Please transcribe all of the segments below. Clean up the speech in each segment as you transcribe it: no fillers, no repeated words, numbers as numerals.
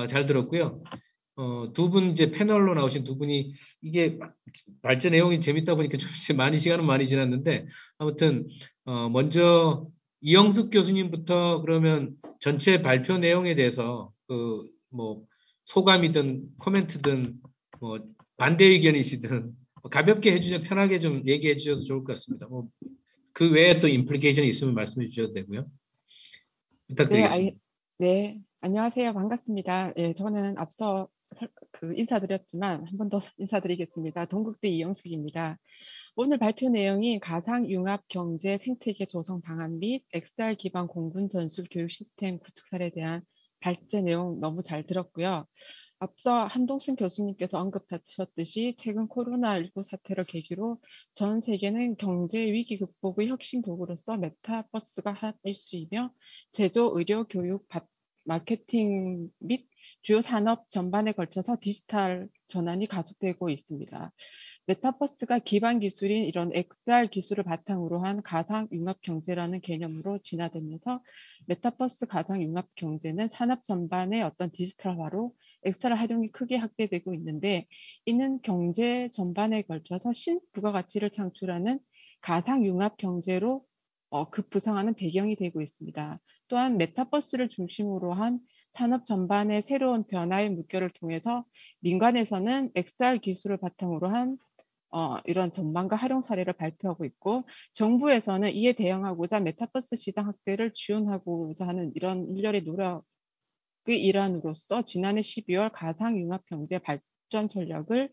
잘 들었고요. 두 분 이제 패널로 나오신 두 분이 이게 발제 내용이 재밌다 보니까 좀 시간은 많이 지났는데 아무튼 먼저 이영숙 교수님부터 그러면 전체 발표 내용에 대해서 그 뭐 소감이든 코멘트든 뭐 반대 의견이시든 가볍게 해주셔 편하게 좀 얘기해 주셔도 좋을 것 같습니다. 뭐 그 외에 또 임플리케이션이 있으면 말씀해 주셔도 되고요. 네, 부탁드리겠습니다. 네, 안녕하세요. 반갑습니다. 예, 저는 앞서 인사드렸지만 한 번 더 인사드리겠습니다. 동국대 이영숙입니다. 오늘 발표 내용이 가상융합 경제 생태계 조성 방안 및 XR 기반 공군 전술 교육 시스템 구축 사례에 대한 발제 내용 너무 잘 들었고요. 앞서 한동순 교수님께서 언급하셨듯이 최근 코로나19 사태를 계기로 전 세계는 경제 위기 극복의 혁신 도구로서 메타버스가 한 이슈이며 제조, 의료, 교육, 마케팅 및 주요 산업 전반에 걸쳐서 디지털 전환이 가속되고 있습니다. 메타버스가 기반 기술인 이런 XR 기술을 바탕으로 한 가상융합 경제라는 개념으로 진화되면서 메타버스 가상융합 경제는 산업 전반의 어떤 디지털화로 XR 활용이 크게 확대되고 있는데 이는 경제 전반에 걸쳐서 신부가가치를 창출하는 가상융합 경제로 급부상하는 배경이 되고 있습니다. 또한 메타버스를 중심으로 한 산업 전반의 새로운 변화의 물결을 통해서 민간에서는 XR 기술을 바탕으로 한 이런 전망과 활용 사례를 발표하고 있고 정부에서는 이에 대응하고자 메타버스 시장 확대를 지원하고자 하는 이런 일련의 노력의 일환으로서 지난해 12월 가상융합 경제 발전 전략을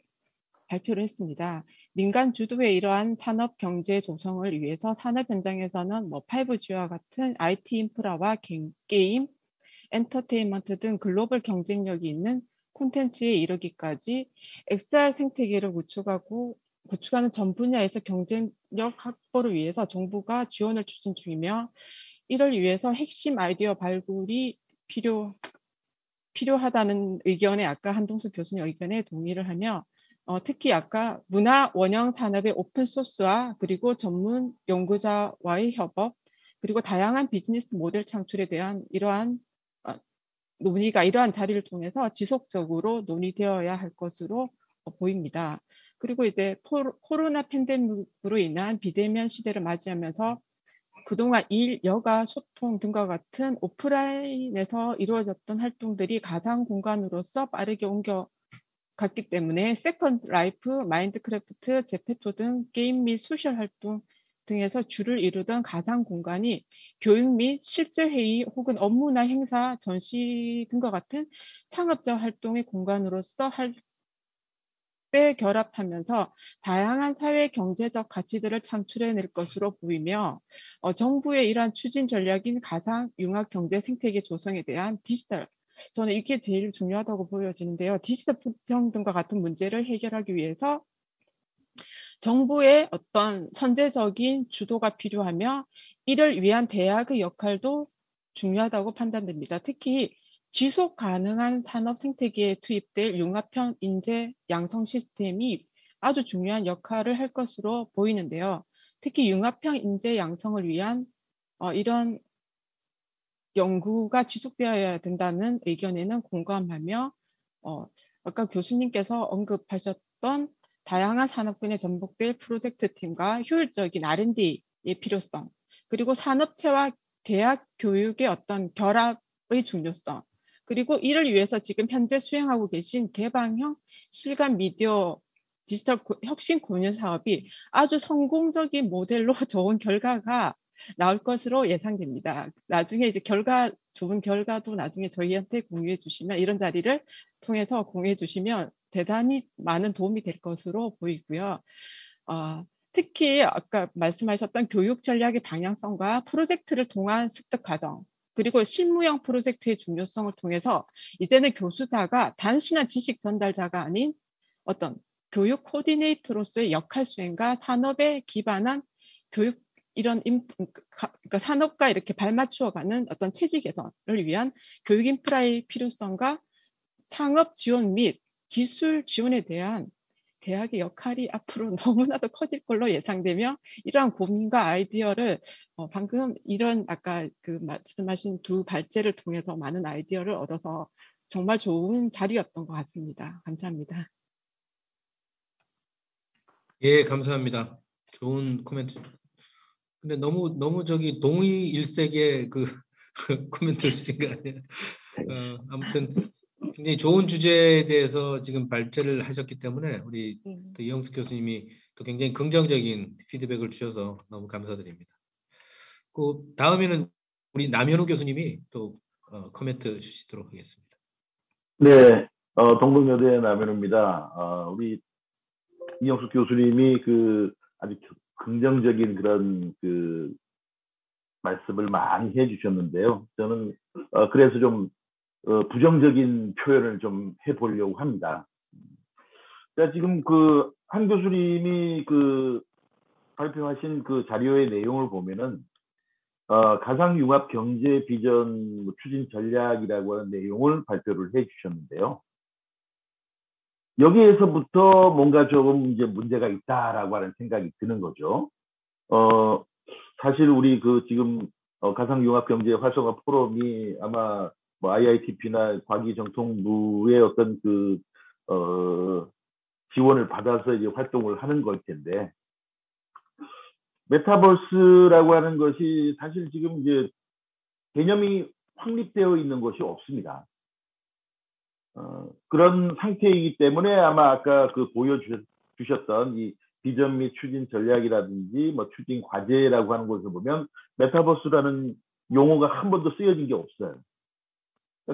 발표를 했습니다. 민간 주도의 이러한 산업 경제 조성을 위해서 산업 현장에서는 5G와 같은 IT 인프라와 게임, 엔터테인먼트 등 글로벌 경쟁력이 있는 콘텐츠에 이르기까지 XR 생태계를 구축하는 전 분야에서 경쟁력 확보를 위해서 정부가 지원을 추진 중이며 이를 위해서 핵심 아이디어 발굴이 필요하다는 의견에 아까 한동수 교수님 의견에 동의를 하며 특히 아까 문화 원형 산업의 오픈 소스와 그리고 전문 연구자와의 협업 그리고 다양한 비즈니스 모델 창출에 대한 이러한 논의가 이러한 자리를 통해서 지속적으로 논의되어야 할 것으로 보입니다. 그리고 이제 코로나 팬데믹으로 인한 비대면 시대를 맞이하면서 그동안 일, 여가, 소통 등과 같은 오프라인에서 이루어졌던 활동들이 가상 공간으로서 빠르게 옮겨갔기 때문에 세컨드 라이프, 마인드크래프트, 제페토 등 게임 및 소셜 활동 등에서 주를 이루던 가상 공간이 교육 및 실제 회의 혹은 업무나 행사, 전시 등과 같은 창업적 활동의 공간으로서 결합하면서 다양한 사회 경제적 가치들을 창출해낼 것으로 보이며 정부의 이러한 추진 전략인 가상융합 경제 생태계 조성에 대한 디지털 저는 이게 제일 중요하다고 보여지는데요. 디지털 불평등과 같은 문제를 해결하기 위해서 정부의 어떤 선제적인 주도가 필요하며 이를 위한 대학의 역할도 중요하다고 판단됩니다. 특히 지속 가능한 산업 생태계에 투입될 융합형 인재 양성 시스템이 아주 중요한 역할을 할 것으로 보이는데요. 특히 융합형 인재 양성을 위한 이런 연구가 지속되어야 된다는 의견에는 공감하며 아까 교수님께서 언급하셨던 다양한 산업군에 전복될 프로젝트 팀과 효율적인 R&D의 필요성, 그리고 산업체와 대학 교육의 어떤 결합의 중요성, 그리고 이를 위해서 지금 현재 수행하고 계신 개방형 실감 미디어 디지털 혁신 공유 사업이 아주 성공적인 모델로 좋은 결과가 나올 것으로 예상됩니다. 나중에 이제 좋은 결과도 나중에 저희한테 공유해 주시면 이런 자리를 통해서 공유해 주시면 대단히 많은 도움이 될 것으로 보이고요. 특히 아까 말씀하셨던 교육 전략의 방향성과 프로젝트를 통한 습득 과정, 그리고 실무형 프로젝트의 중요성을 통해서 이제는 교수자가 단순한 지식 전달자가 아닌 어떤 교육 코디네이터로서의 역할 수행과 산업에 기반한 교육 그러니까 산업과 이렇게 발맞추어가는 어떤 체질 개선을 위한 교육 인프라의 필요성과 창업 지원 및 기술 지원에 대한 대학의 역할이 앞으로 너무나도 커질 걸로 예상되며 이러한 고민과 아이디어를 방금 이런 아까 그 말씀하신 두 발제를 통해서 많은 아이디어를 얻어서 정말 좋은 자리였던 것 같습니다. 감사합니다. 예, 감사합니다. 좋은 코멘트. 근데 너무 저기 동의 일색의 그 코멘트를 주신 거 아니에요? 아무튼 굉장히 좋은 주제에 대해서 지금 발제를 하셨기 때문에 우리 또 이영숙 교수님이 또 굉장히 긍정적인 피드백을 주셔서 너무 감사드립니다. 그 다음에는 우리 남현우 교수님이 또 코멘트 주시도록 하겠습니다. 네, 동국여대 남현우입니다. 우리 이영숙 교수님이 그 아주 긍정적인 그런 그 말씀을 많이 해주셨는데요. 저는 그래서 좀 부정적인 표현을 좀 해보려고 합니다. 자, 지금 그 한 교수님이 그 발표하신 그 자료의 내용을 보면은 가상융합 경제 비전 추진 전략이라고 하는 내용을 발표를 해주셨는데요. 여기에서부터 뭔가 조금 이제 문제가 있다라고 하는 생각이 드는 거죠. 사실 우리 그 지금 가상융합경제 활성화 포럼이 아마 뭐 IITP나 과기정통부의 어떤 그 지원을 받아서 이제 활동을 하는 걸 텐데, 메타버스라고 하는 것이 사실 지금 이제 개념이 확립되어 있는 것이 없습니다. 그런 상태이기 때문에 아마 아까 그 보여주셨던 이 비전 및 추진 전략이라든지 뭐 추진 과제라고 하는 것을 보면 메타버스라는 용어가 한 번도 쓰여진 게 없어요.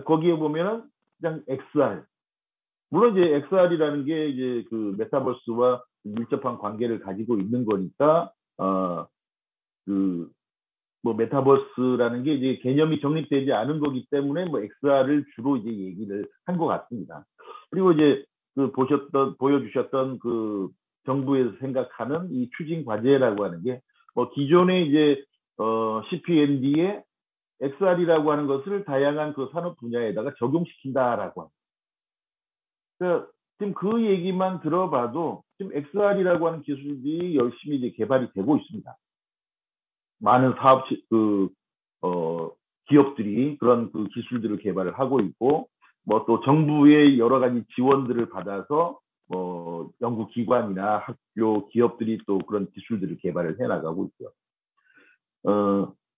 거기에 보면은 그냥 XR. 물론 이제 XR이라는 게 이제 그 메타버스와 밀접한 관계를 가지고 있는 거니까 그 뭐 메타버스라는 게 이제 개념이 정립되지 않은 거기 때문에 뭐 XR을 주로 이제 얘기를 한 것 같습니다. 그리고 이제 그 보여주셨던 그 정부에서 생각하는 이 추진 과제라고 하는 게 뭐 기존에 이제 CPND의 XR이라고 하는 것을 다양한 그 산업 분야에다가 적용시킨다라고 합니다. 그러니까 지금 그 얘기만 들어봐도 지금 XR이라고 하는 기술이 열심히 이제 개발이 되고 있습니다. 많은 기업들이 그런 그 기술들을 개발을 하고 있고, 뭐 또 정부의 여러 가지 지원들을 받아서 연구기관이나 학교, 기업들이 또 그런 기술들을 개발을 해나가고 있죠.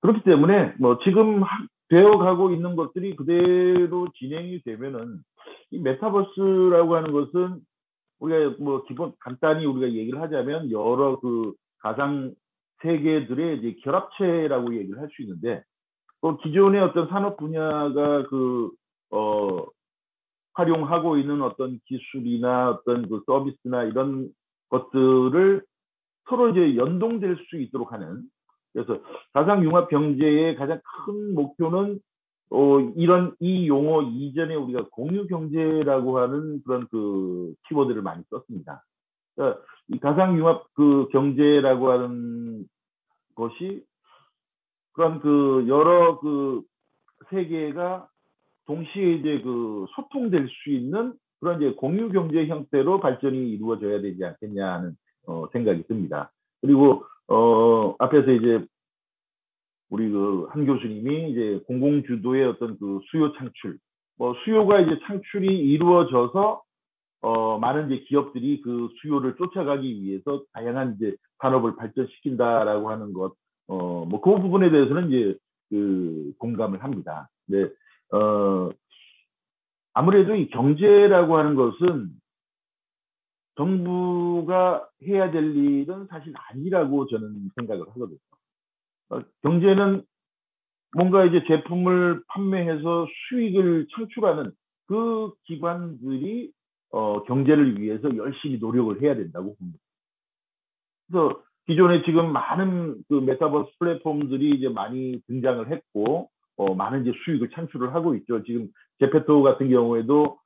그렇기 때문에 뭐 지금 되어가고 있는 것들이 그대로 진행이 되면은 이 메타버스라고 하는 것은 우리가 뭐 기본 간단히 우리가 얘기를 하자면 여러 그 가상 세계들의 이제 결합체라고 얘기를 할 수 있는데, 또 기존의 어떤 산업 분야가 그 활용하고 있는 어떤 기술이나 어떤 그 서비스나 이런 것들을 서로 이제 연동될 수 있도록 하는, 그래서 가상융합 경제의 가장 큰 목표는 이런 이 용어 이전에 우리가 공유 경제라고 하는 그런 그 키워드를 많이 썼습니다. 그러니까 이 가상융합 그 경제라고 하는 것이 그런 그 여러 그 세계가 동시에 이제 그 소통될 수 있는 그런 이제 공유 경제 형태로 발전이 이루어져야 되지 않겠냐 하는 생각이 듭니다. 그리고 앞에서 이제 우리 그 한 교수님이 이제 공공주도의 어떤 그 수요 창출, 뭐 수요가 이제 창출이 이루어져서 많은 이제 기업들이 그 수요를 쫓아가기 위해서 다양한 이제 산업을 발전시킨다라고 하는 것, 뭐 그 부분에 대해서는 이제 그 공감을 합니다. 네, 아무래도 이 경제라고 하는 것은 정부가 해야 될 일은 사실 아니라고 저는 생각을 하거든요. 경제는 뭔가 이제 제품을 판매해서 수익을 창출하는 그 기관들이 경제를 위해서 열심히 노력을 해야 된다고 봅니다. 그래서 기존에 지금 많은 그 메타버스 플랫폼들이 이제 많이 등장을 했고, 많은 이제 수익을 창출을 하고 있죠. 지금 제페토 같은 경우에도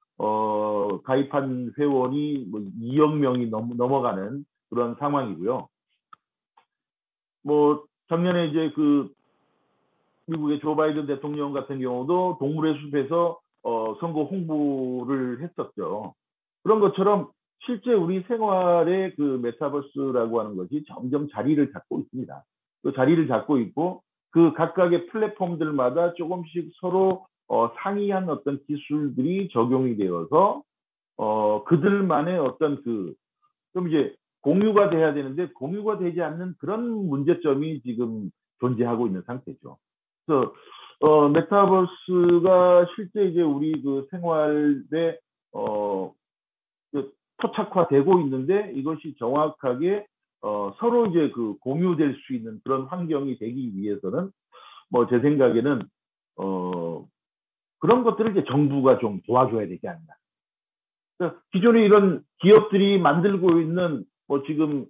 가입한 회원이 뭐 2억 명이 넘어가는 그런 상황이고요. 뭐 작년에 이제 그 미국의 조 바이든 대통령 같은 경우도 동물의 숲에서 선거 홍보를 했었죠. 그런 것처럼 실제 우리 생활의 그 메타버스라고 하는 것이 점점 자리를 잡고 있습니다. 그 자리를 잡고 있고 그 각각의 플랫폼들마다 조금씩 서로 상이한 어떤 기술들이 적용이 되어서 그들만의 어떤 좀 이제 공유가 돼야 되는데 공유가 되지 않는 그런 문제점이 지금 존재하고 있는 상태죠. 그래서 메타버스가 실제 이제 우리 그 생활에 토착화되고 있는데 이것이 정확하게 서로 이제 공유될 수 있는 그런 환경이 되기 위해서는 뭐 제 생각에는 그런 것들을 이제 정부가 좀 도와줘야 되지 않나. 그러니까 기존에 이런 기업들이 만들고 있는 뭐 지금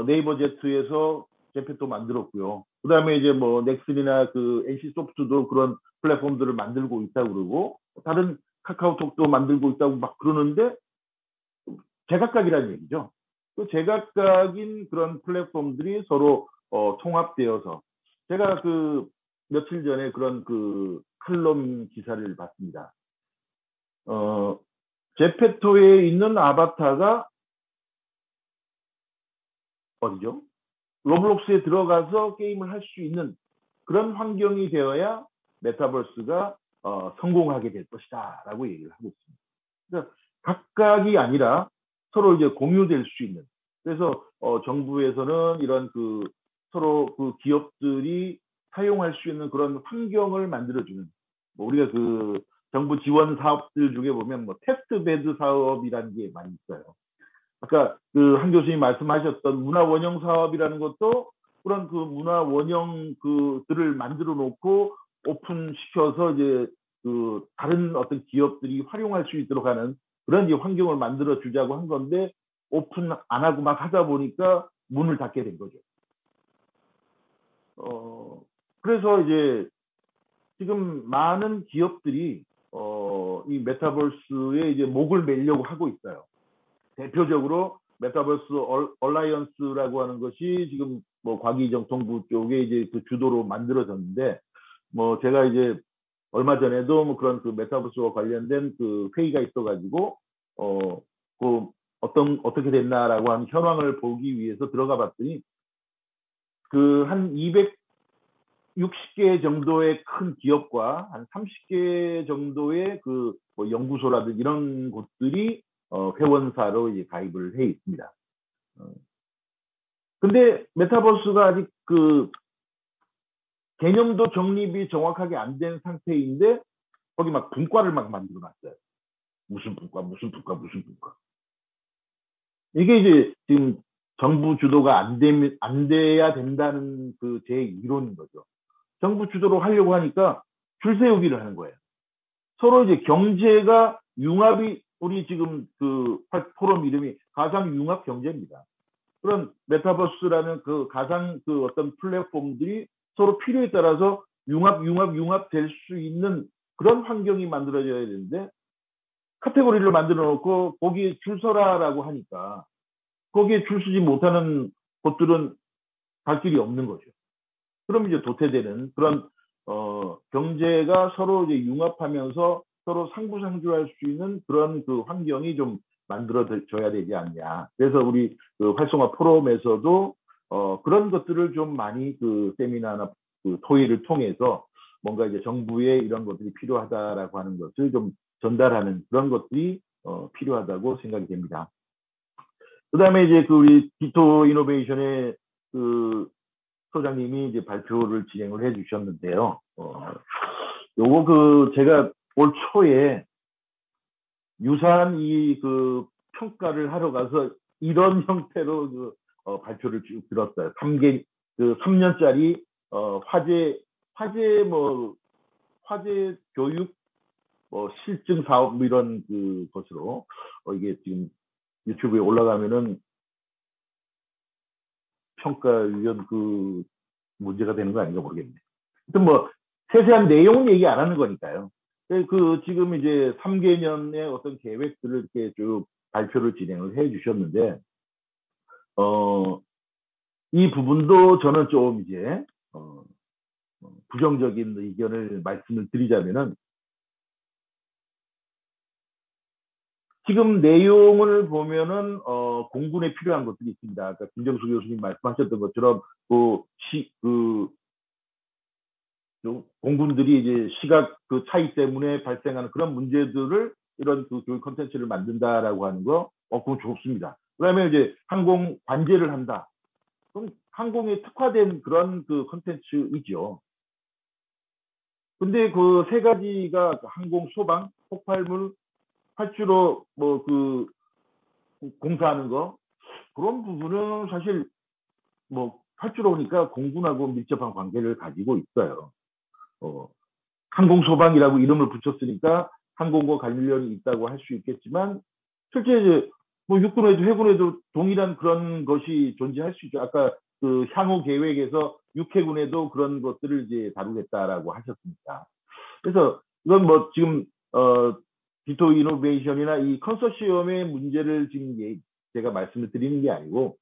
네이버 제트에서 제페토 만들었고요. 그다음에 이제 뭐 넥슨이나 NC 소프트도 그런 플랫폼들을 만들고 있다고 그러고 다른 카카오톡도 만들고 있다고 막 그러는데 제각각이라는 얘기죠. 그 제각각인 그런 플랫폼들이 서로 통합되어서 제가 며칠 전에 그런 칼럼 기사를 봤습니다. 제페토에 있는 아바타가 어디죠? 로블록스에 들어가서 게임을 할 수 있는 그런 환경이 되어야 메타버스가 성공하게 될 것이다 라고 얘기를 하고 있습니다. 그러니까 각각이 아니라 서로 이제 공유될 수 있는, 그래서 정부에서는 이런 서로 기업들이 사용할 수 있는 그런 환경을 만들어주는, 뭐 우리가 정부 지원 사업들 중에 보면 뭐 테스트베드 사업이라는 게 많이 있어요. 아까 한 교수님 말씀하셨던 문화 원형 사업이라는 것도 그런 문화 원형 들을 만들어 놓고 오픈시켜서 이제 다른 어떤 기업들이 활용할 수 있도록 하는 그런 이제 환경을 만들어 주자고 한 건데 오픈 안 하고 막 하다 보니까 문을 닫게 된 거죠. 그래서 이제 지금 많은 기업들이 이 메타버스에 이제 목을 매려고 하고 있어요. 대표적으로 메타버스 얼라이언스라고 하는 것이 지금 뭐 과기정통부 쪽에 이제 주도로 만들어졌는데, 뭐 제가 이제 얼마 전에도 뭐 그런 메타버스와 관련된 회의가 있어가지고 어떻게 됐나라고 하는 현황을 보기 위해서 들어가 봤더니 한 260개 정도의 큰 기업과 한 30개 정도의 뭐 연구소라든지 이런 곳들이 회원사로 이제 가입을 해 있습니다. 근데 메타버스가 아직 개념도 정립이 정확하게 안 된 상태인데 거기 막 분과를 막 만들어 놨어요. 무슨 분과. 이게 이제 지금 정부 주도가 안 돼야 된다는 제 이론인 거죠. 정부 주도로 하려고 하니까 줄 세우기를 하는 거예요. 서로 이제 경제가 융합이, 우리 지금 포럼 이름이 가상 융합 경제입니다. 그런 메타버스라는 가상 어떤 플랫폼들이 서로 필요에 따라서 융합 될 수 있는 그런 환경이 만들어져야 되는데 카테고리를 만들어 놓고 거기에 줄 서라라고 하니까 거기에 줄 서지 못하는 곳들은 갈 길이 없는 거죠. 그럼 이제 도태되는 그런 경제가 서로 이제 융합하면서 서로 상부상조할 수 있는 그런 환경이 좀 만들어져야 되지 않냐. 그래서 우리 활성화 포럼에서도 그런 것들을 좀 많이 세미나나 토의를 통해서 뭔가 이제 정부에 이런 것들이 필요하다라고 하는 것을 좀 전달하는 그런 것들이 필요하다고 생각이 됩니다. 그다음에 이제 우리 디토 이노베이션의 소장님이 이제 발표를 진행을 해주셨는데요. 요거 제가 올 초에 유사한 평가를 하러 가서 이런 형태로 발표를 쭉 들었어요. 3년짜리 화재 교육 실증 사업 뭐 이런 것으로 이게 지금 유튜브에 올라가면은 평가위원 문제가 되는 거 아닌가 모르겠네. 하여튼 뭐 세세한 내용은 얘기 안 하는 거니까요. 지금 이제 3개년의 어떤 계획들을 이렇게 쭉 발표를 진행을 해 주셨는데, 이 부분도 저는 좀 이제, 부정적인 의견을 말씀을 드리자면은, 지금 내용을 보면은, 공군에 필요한 것들이 있습니다. 아까 김정수 교수님 말씀하셨던 것처럼, 공군들이 이제 시각 그 차이 때문에 발생하는 그런 문제들을 이런 그 교육 콘텐츠를 만든다라고 하는 거, 그건 좋습니다. 그다음에 이제 항공 관제를 한다. 그럼 항공에 특화된 그런 그 콘텐츠이죠. 근데 그 세 가지가 항공 소방, 폭발물, 활주로 뭐 그 공사하는 거, 그런 부분은 사실 뭐 활주로니까 공군하고 밀접한 관계를 가지고 있어요. 항공 소방이라고 이름을 붙였으니까 항공과 관련이 있다고 할 수 있겠지만 실제 이제 뭐 육군에도 해군에도 동일한 그런 것이 존재할 수 있죠. 아까 그 향후 계획에서 육해군에도 그런 것들을 이제 다루겠다라고 하셨습니다. 그래서 이건 뭐 지금 디토 이노베이션이나 이 컨소시엄의 문제를 지금 제가 말씀을 드리는 게 아니고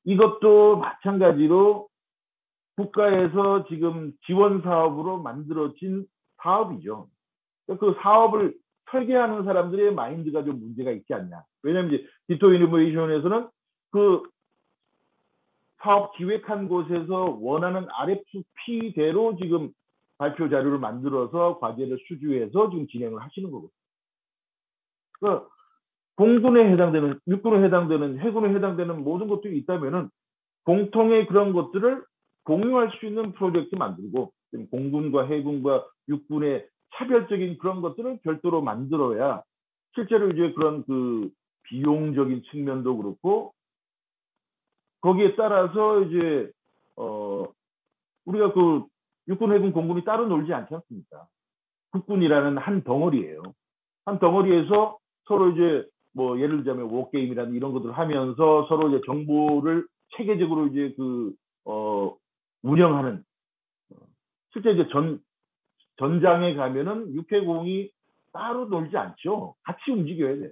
이것도 마찬가지로 국가에서 지금 지원 사업으로 만들어진 사업이죠. 그 사업을 설계하는 사람들의 마인드가 좀 문제가 있지 않냐. 왜냐하면 이제 디토 이노베이션에서는 그 사업 기획한 곳에서 원하는 RFP대로 지금 발표 자료를 만들어서 과제를 수주해서 지금 진행을 하시는 거거든요. 그러니까 공군에 해당되는, 육군에 해당되는, 해군에 해당되는 모든 것들이 있다면은 공통의 그런 것들을 공유할 수 있는 프로젝트 만들고 공군과 해군과 육군의 차별적인 그런 것들을 별도로 만들어야 실제로 이제 그런 그 비용적인 측면도 그렇고 거기에 따라서 이제 우리가 그 육군, 해군, 공군이 따로 놀지 않지 않습니까? 국군이라는 한 덩어리예요. 한 덩어리에서 서로 이제 뭐 예를 들자면 워게임이라는 이런 것들을 하면서 서로 이제 정보를 체계적으로 이제 그 운영하는 실제 이제 전장에 가면은 육해공이 따로 놀지 않죠. 같이 움직여야 돼요.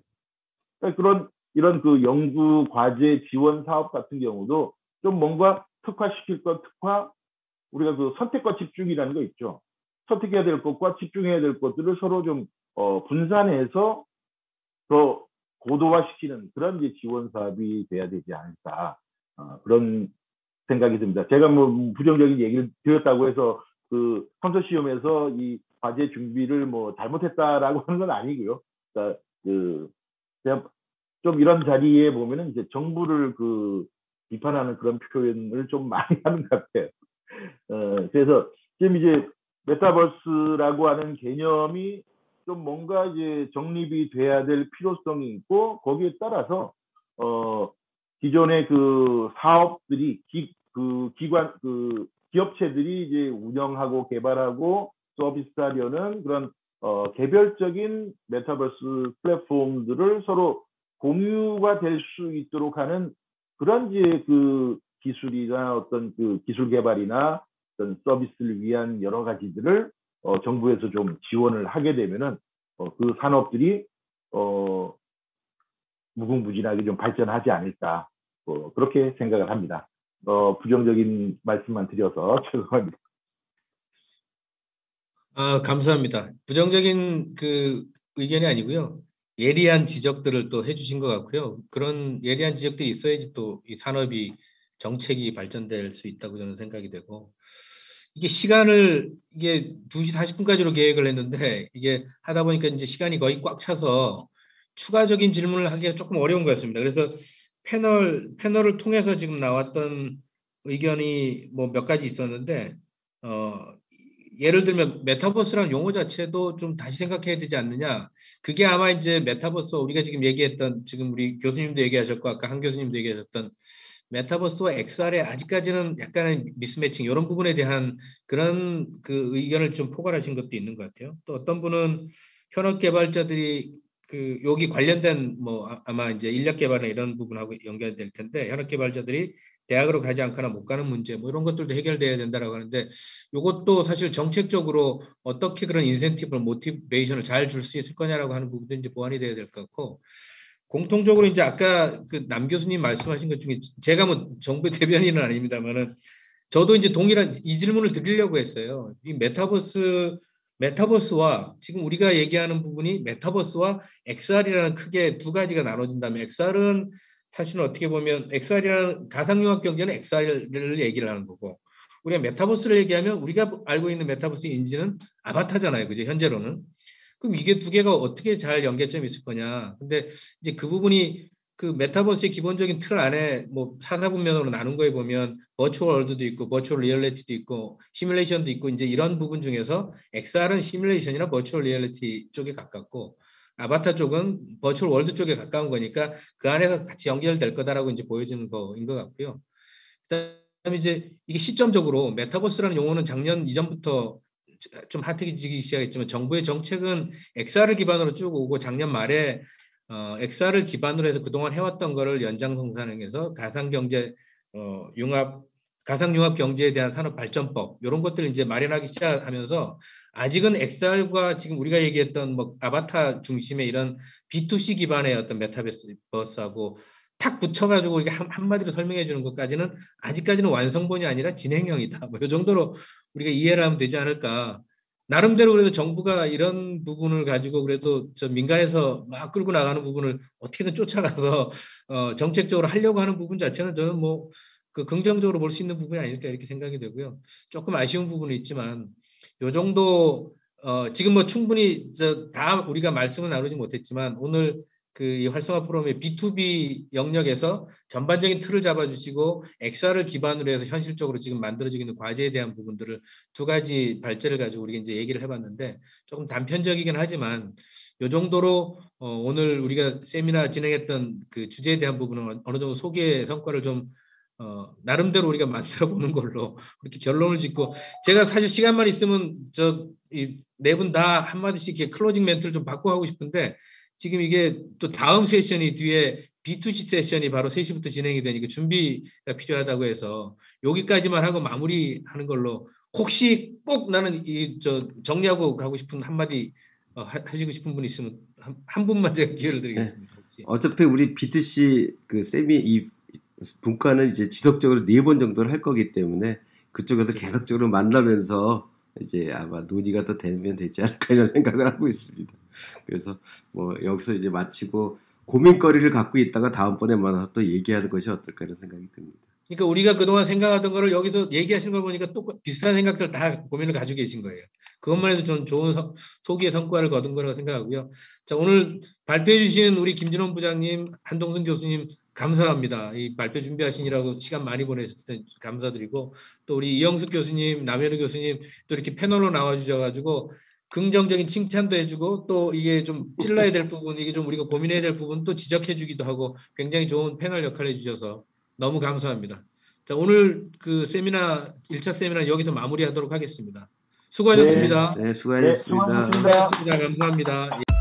그러니까 이런 그 연구 과제 지원 사업 같은 경우도 좀 뭔가 특화시킬 것 특화, 우리가 그 선택과 집중이라는 거 있죠. 선택해야 될 것과 집중해야 될 것들을 서로 좀 분산해서 더 고도화시키는 그런 이제 지원 사업이 돼야 되지 않을까, 그런 생각이 듭니다. 제가 뭐 부정적인 얘기를 드렸다고 해서 그 컨소시엄에서 이 과제 준비를 뭐 잘못했다라고 하는 건 아니고요. 그러니까 그 제가 좀 이런 자리에 보면은 이제 정부를 그 비판하는 그런 표현을 좀 많이 하는 것 같아요. 그래서 지금 이제 메타버스라고 하는 개념이 좀 뭔가 이제 정립이 돼야 될 필요성이 있고 거기에 따라서 기존의 그 사업들이 그 기업체들이 이제 운영하고 개발하고 서비스하려는 그런 개별적인 메타버스 플랫폼들을 서로 공유가 될 수 있도록 하는 그런 이제 그 기술이나 어떤 그 기술 개발이나 어떤 서비스를 위한 여러 가지들을 정부에서 좀 지원을 하게 되면은 그 산업들이 무궁무진하게 좀 발전하지 않을까, 그렇게 생각을 합니다. 부정적인 말씀만 드려서 죄송합니다. 감사합니다. 부정적인 그 의견이 아니고요. 예리한 지적들을 또 해주신 것 같고요. 그런 예리한 지적들이 있어야지 또 이 산업이 정책이 발전될 수 있다고 저는 생각이 되고, 이게 이게 2시 40분까지로 계획을 했는데 이게 하다 보니까 이제 시간이 거의 꽉 차서 추가적인 질문을 하기가 조금 어려운 것 같습니다. 그래서 패널을 통해서 지금 나왔던 의견이 뭐 몇 가지 있었는데, 예를 들면 메타버스라는 용어 자체도 좀 다시 생각해야 되지 않느냐. 그게 아마 이제 메타버스, 우리가 지금 얘기했던, 지금 우리 교수님도 얘기하셨고 아까 한 교수님도 얘기하셨던 메타버스와 XR의 아직까지는 약간의 미스매칭, 이런 부분에 대한 그런 그 의견을 좀 포괄하신 것도 있는 것 같아요. 또 어떤 분은 현업 개발자들이 그 여기 관련된 뭐 아마 이제 인력 개발이나 이런 부분하고 연결될 텐데, 현업 개발자들이 대학으로 가지 않거나 못 가는 문제 뭐 이런 것들도 해결돼야 된다라고 하는데, 이것도 사실 정책적으로 어떻게 그런 인센티브를, 모티베이션을 잘 줄 수 있을 거냐라고 하는 부분도 이제 보완이 돼야 될 것 같고, 공통적으로 이제 아까 그 남 교수님 말씀하신 것 중에, 제가 뭐 정부 대변인은 아닙니다만은 저도 이제 동일한 이 질문을 드리려고 했어요. 이 메타버스와 지금 우리가 얘기하는 부분이 메타버스와 XR이라는 크게 두 가지가 나눠진다면, XR은 사실은 어떻게 보면 XR이라는 가상융합 경제는 XR을 얘기를 하는 거고, 우리가 메타버스를 얘기하면 우리가 알고 있는 메타버스 인지는 아바타잖아요. 그죠? 현재로는. 그럼 이게 두 개가 어떻게 잘 연계점이 있을 거냐. 근데 이제 그 부분이 그 메타버스의 기본적인 틀 안에 뭐 4사분면으로 나눈 거에 보면 버추얼 월드도 있고 버추얼 리얼리티도 있고 시뮬레이션도 있고 이제 이런 부분 중에서 XR은 시뮬레이션이나 버추얼 리얼리티 쪽에 가깝고 아바타 쪽은 버추얼 월드 쪽에 가까운 거니까 그 안에서 같이 연결될 거다라고 이제 보여주는 거인 것 같고요. 그다음에 이제 이게 시점적으로 메타버스라는 용어는 작년 이전부터 좀 핫해지기 시작했지만 정부의 정책은 XR을 기반으로 쭉 오고 작년 말에 XR을 기반으로 해서 그동안 해왔던 거를 연장성산해서 가상경제 가상융합 경제에 대한 산업발전법 이런 것들을 이제 마련하기 시작하면서 아직은 XR과 지금 우리가 얘기했던 뭐 아바타 중심의 이런 B2C 기반의 어떤 메타버스하고 탁 붙여가지고 이게 한마디로 설명해 주는 것까지는 아직까지는 완성본이 아니라 진행형이다. 뭐 이 정도로 우리가 이해를 하면 되지 않을까. 나름대로 그래도 정부가 이런 부분을 가지고 그래도 저 민간에서 막 끌고 나가는 부분을 어떻게든 쫓아가서 정책적으로 하려고 하는 부분 자체는 저는 뭐 그 긍정적으로 볼 수 있는 부분이 아닐까 이렇게 생각이 되고요. 조금 아쉬운 부분이 있지만 요 정도 지금 뭐 충분히 다 우리가 말씀을 나누지 못했지만 오늘 그 이 활성화 프로그램의 B2B 영역에서 전반적인 틀을 잡아주시고 XR을 기반으로 해서 현실적으로 지금 만들어지고 있는 과제에 대한 부분들을 두 가지 발제를 가지고 우리가 이제 얘기를 해봤는데 조금 단편적이긴 하지만 이 정도로 오늘 우리가 세미나 진행했던 그 주제에 대한 부분은 어느 정도 소개 성과를 좀 나름대로 우리가 만들어 보는 걸로 그렇게 결론을 짓고 제가 사실 시간만 있으면 네 분 다 한마디씩 이렇게 클로징 멘트를 좀 받고 하고 싶은데 지금 이게 또 다음 세션이 뒤에 B2C 세션이 바로 3시부터 진행이 되니까 준비가 필요하다고 해서 여기까지만 하고 마무리하는 걸로 혹시 꼭 나는 정리하고 가고 싶은 한마디 하시고 싶은 분 있으면 한 분만 제가 기회를 드리겠습니다. 네. 어차피 우리 B2C 그 세미 이 분과는 이제 지속적으로 4번 정도를 할 거기 때문에 그쪽에서 계속적으로 만나면서 이제 아마 논의가 더 되면 되지 않을까 이런 생각을 하고 있습니다. 그래서 뭐 여기서 이제 마치고 고민거리를 갖고 있다가 다음번에 만나서 또 얘기하는 것이 어떨까 이런 생각이 듭니다. 그러니까 우리가 그동안 생각하던 거를 여기서 얘기하시는 걸 보니까 또 비슷한 생각들 다 고민을 가지고 계신 거예요. 그것만 해도 좀 좋은 소기의 성과를 거둔 거라고 생각하고요. 자, 오늘 발표해 주신 우리 김진원 부장님, 한동순 교수님 감사합니다. 이 발표 준비하시느라고 시간 많이 보내셨을 때 감사드리고 또 우리 이영숙 교수님, 남현우 교수님 또 이렇게 패널로 나와주셔가지고 긍정적인 칭찬도 해주고 또 이게 좀 찔러야 될 부분, 이게 좀 우리가 고민해야 될 부분 또 지적해주기도 하고 굉장히 좋은 패널 역할을 해주셔서 너무 감사합니다. 자, 오늘 그 세미나 1차 세미나 여기서 마무리하도록 하겠습니다. 수고하셨습니다. 네, 수고하셨습니다. 네, 수고하셨습니다. 감사합니다.